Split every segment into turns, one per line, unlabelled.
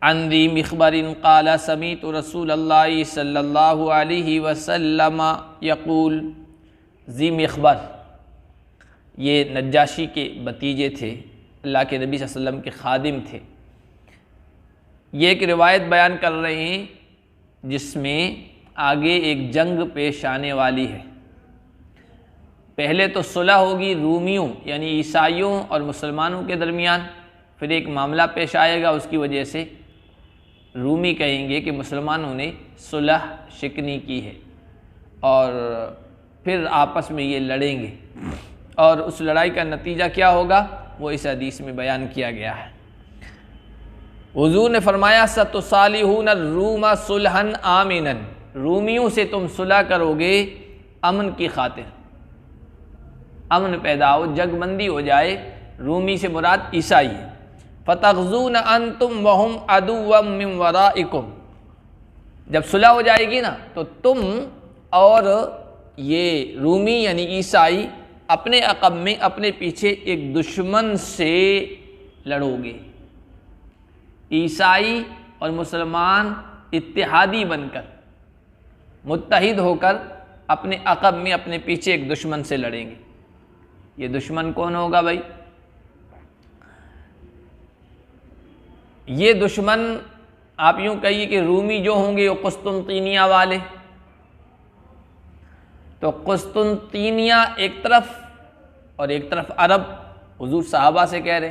अन ज़ी मिख़बरिन क़ाल समीअतु रसूलल्लाहि सल्लल्लाहु अलैहि वसल्लम यक़ूल। ज़ी मिख़बर ये नज्जाशी के भतीजे थे, अल्लाह के नबी सल्लल्लाहु अलैहि वसल्लम के खादिम थे। ये एक रिवायत बयान कर रहे हैं जिसमें आगे एक जंग पेश आने वाली है। पहले तो सुलह होगी रूमियों यानी ईसाइयों और मुसलमानों के दरमियान, फिर एक मामला पेश आएगा, उसकी वजह से रूमी कहेंगे कि मुसलमानों ने सुलह शिकनी की है और फिर आपस में ये लड़ेंगे और उस लड़ाई का नतीजा क्या होगा वो इस हदीस में बयान किया गया है। हुज़ूर ने फरमाया सतुसालिहून रूमा सुलहन आमिनन, रूमियों से तुम सुलह करोगे अमन की खातिर, अमन पैदा हो, जगबंदी हो जाए। रूमी से मुराद ईसाई है। फ़तग़ज़ून अंतुम वहुम अदुव्वम मिन वराइकुम, जब सुलह हो जाएगी ना तो तुम और ये रूमी यानी ईसाई अपने अक़ब में अपने पीछे एक दुश्मन से लड़ोगे। ईसाई और मुसलमान इत्तेहादी बनकर मुत्तहिद होकर अपने अक़ब में अपने पीछे एक दुश्मन से लड़ेंगे। ये दुश्मन कौन होगा भाई? ये दुश्मन आप यूँ कहिए कि रूमी जो होंगे वो कुस्तुनतीनिया वाले। तो कुस्तुनतीनिया एक तरफ और एक तरफ अरब, हुजूर साहबा से कह रहे।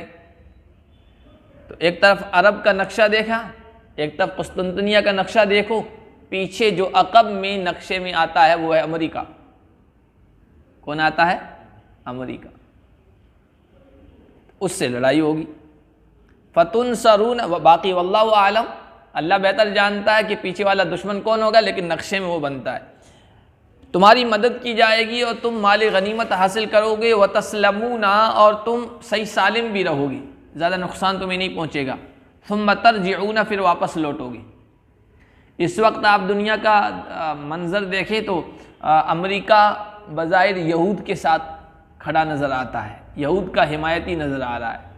तो एक तरफ अरब का नक्शा देखा, एक तरफ कुस्तुनतीनिया का नक्शा देखो, पीछे जो अक़ब में नक्शे में आता है वो है अमेरिका। कौन आता है? अमेरिका। उससे लड़ाई होगी। फ़तुनसरून, बाकी वल्लाहु आलम, अल्लाह बेहतर जानता है कि पीछे वाला दुश्मन कौन होगा, लेकिन नक्शे में वो बनता है। तुम्हारी मदद की जाएगी और तुम माल गनीमत हासिल करोगे। व तस्लमूना, और तुम सही सालिम भी रहोगी, ज़्यादा नुकसान तुम्हें नहीं पहुँचेगा। सुम्मा तरजिऊना, फिर वापस लौटोगे। इस वक्त आप दुनिया का मंज़र देखें तो अमेरिका बज़ाहिर यहूद के साथ खड़ा नज़र आता है, यहूद का हिमायती नज़र आ रहा है।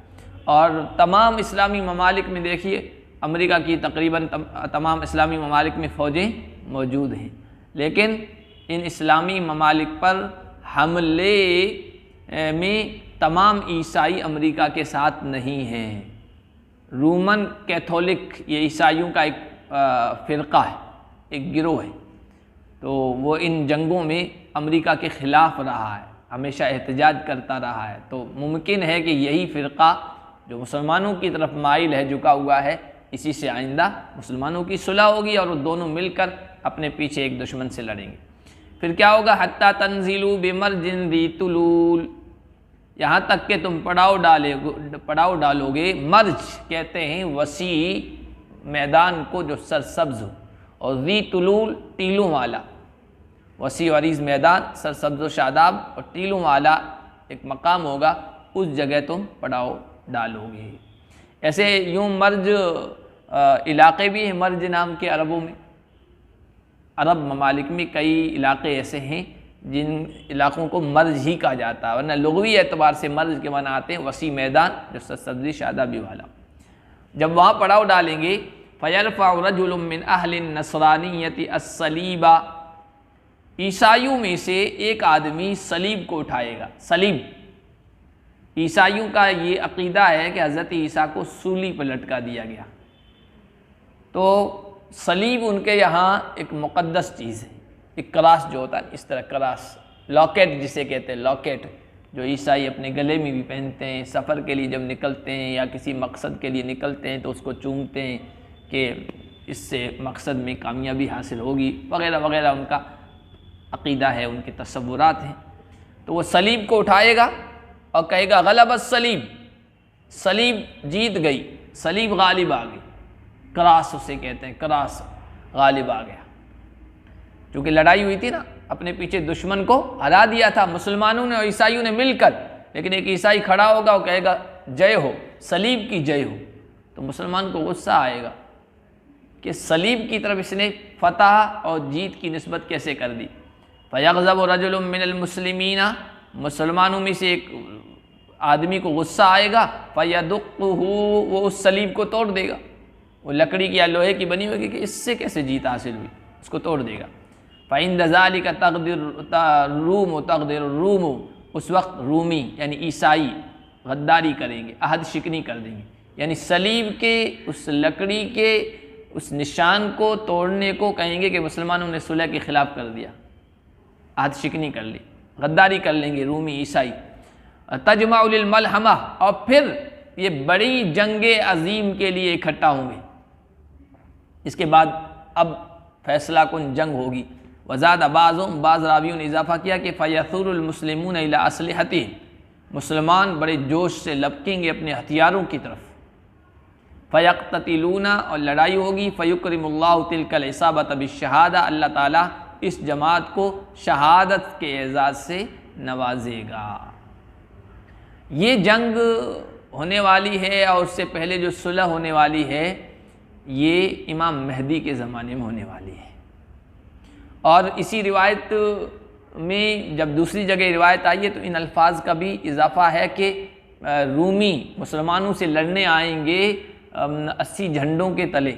और तमाम इस्लामी ममालिक में देखिए, अमेरिका की तकरीबन तमाम इस्लामी ममालिक में फ़ौजें मौजूद हैं, लेकिन इन इस्लामी ममालिक पर हमले में तमाम ईसाई अमेरिका के साथ नहीं हैं। रोमन कैथोलिक ये ईसाइयों का एक फ़िरक़ा है, एक गिरोह है। तो वो इन जंगों में अमेरिका के ख़िलाफ़ रहा है, हमेशा एहतजाज करता रहा है। तो मुमकिन है कि यही फ़िरक़ा जो मुसलमानों की तरफ माइल है, झुका हुआ है, इसी से आइंदा मुसलमानों की सुलह होगी और वो दोनों मिलकर अपने पीछे एक दुश्मन से लड़ेंगे। फिर क्या होगा? हत्ता तंजीलू बिमरजिन दी तुलूल, यहाँ तक कि तुम पड़ाव डालोगे। मर्ज कहते हैं वसी मैदान को जो सरसब्ज हो, और दी तुलूल टीलों वाला, वसी वरीज़ मैदान, सरसब्ज व शादाब और टीलों वाला एक मकाम होगा, उस जगह तुम पड़ाव डालोगे। ऐसे यूँ मर्ज इलाक़े भी हैं, मर्ज नाम के अरबों में, अरब ममालिक में कई इलाक़े ऐसे हैं जिन इलाक़ों को मर्ज ही कहा जाता है, वरना लुग़वी एतबार से मर्ज के माना आते हैं वसी मैदान जो सरसब्ज़ी शादाबी वाला। जब वहाँ पड़ाव डालेंगे, फ़यरफ़अु रजुलुम मिन अहलिन नसरानियति अस्सलीबा, ईसाइयों में से एक आदमी सलीब को उठाएगा। सलीब, ईसाइयों का ये अक़ीदा है कि हज़रत ईसा को सूली पर लटका दिया गया। तो सलीब उनके यहाँ एक मुक़द्दस चीज़ है। एक क्रास जो होता है, इस तरह क्रास, लॉकेट जिसे कहते हैं, लॉकेट जो ईसाई अपने गले में भी पहनते हैं, सफ़र के लिए जब निकलते हैं या किसी मकसद के लिए निकलते हैं तो उसको चूमते हैं कि इससे मकसद में कामयाबी हासिल होगी, वग़ैरह वग़ैरह उनका अक़ीदा है, उनके तसव्वुरात हैं। तो वो सलीब को उठाएगा और कहेगा गलबत सलीब, सलीब जीत गई, सलीब गालिब आ गई। क्रास उसे कहते हैं, क्रास गालिब आ गया। क्योंकि लड़ाई हुई थी ना, अपने पीछे दुश्मन को हरा दिया था मुसलमानों ने और ईसाइयों ने मिलकर, लेकिन एक ईसाई खड़ा होगा और कहेगा जय हो, सलीब की जय हो, तो मुसलमान को गुस्सा आएगा कि सलीब की तरफ इसने फतह और जीत की निस्बत कैसे कर दी। फ़यग़ज़बु रजुलुम मिनल मुस्लिमीना, मुसलमानों में से एक आदमी को गुस्सा आएगा, फ़यदुक़्क़ुहु, वो उस सलीब को तोड़ देगा, वो लकड़ी की या लोहे की बनी होगी कि इससे कैसे जीत हासिल हुई, उसको तोड़ देगा। फ़इन दज़ाली का तक़दिर रूम, उस वक्त रूमी यानी ईसाई गद्दारी करेंगे, अहद शिकनी कर देंगे, यानी सलीब के उस लकड़ी के उस निशान को तोड़ने को कहेंगे कि मुसलमानों ने सुलह के ख़िलाफ़ कर दिया, अहद शिकनी कर ली, गद्दारी कर लेंगे रूमी ईसाई। तजमाउल मलहमा, और फिर ये बड़ी जंग अजीम के लिए इकट्ठा होंगे। इसके बाद अब फैसला कुन जंग होगी। वज़ादा बाज़ रावियों ने इजाफ़ा किया कि फ़यसूरुल मुस्लिमून इला असलिहतिहिम, मुसलमान बड़े जोश से लपकेंगे अपने हथियारों की तरफ। फ़यक़्ततिलूना, और लड़ाई होगी। फ़युकरिमुल्लाहु तिलकल इसाबत बिश्शहादा, अल्लाह ताला इस जमात को शहादत के एजाज़ से नवाजेगा। ये जंग होने वाली है और उससे पहले जो सुलह होने वाली है ये इमाम महदी के ज़माने में होने वाली है। और इसी रिवायत में जब दूसरी जगह रिवायत आई है तो इन अल्फाज का भी इजाफ़ा है कि रूमी मुसलमानों से लड़ने आएंगे 80 झंडों के तले,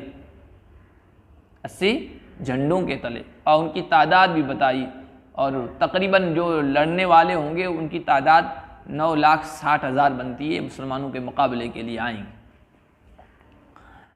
80 झंडों के तले, और उनकी तादाद भी बताई। और तकरीबन जो लड़ने वाले होंगे उनकी तादाद 9,60,000 बनती है, मुसलमानों के मुकाबले के लिए आएंगे।